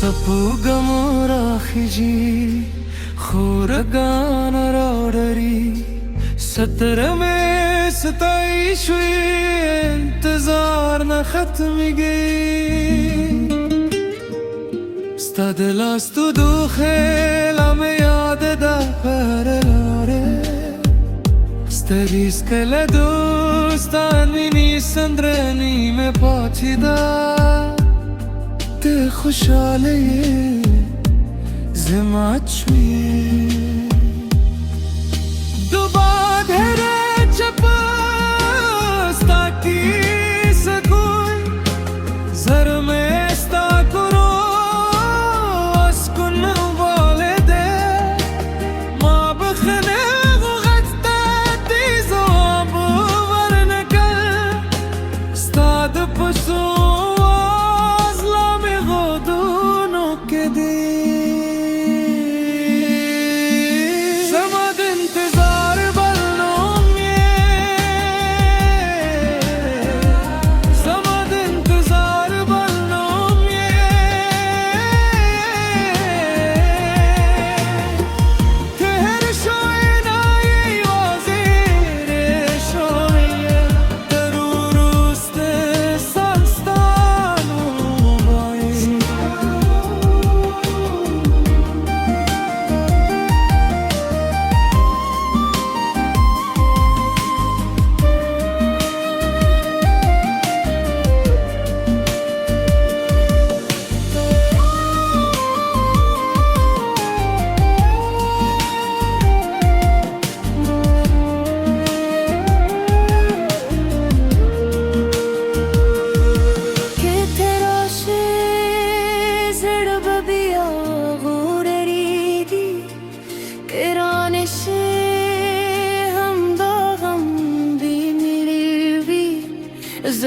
Sapugam khiji khuragan rodari सतर में सताइश हुई इंतजार न खत्म गई stadelastu du khela me yad da parlare staris kala dostan mini sandrani me pachida te khushale zemat shwi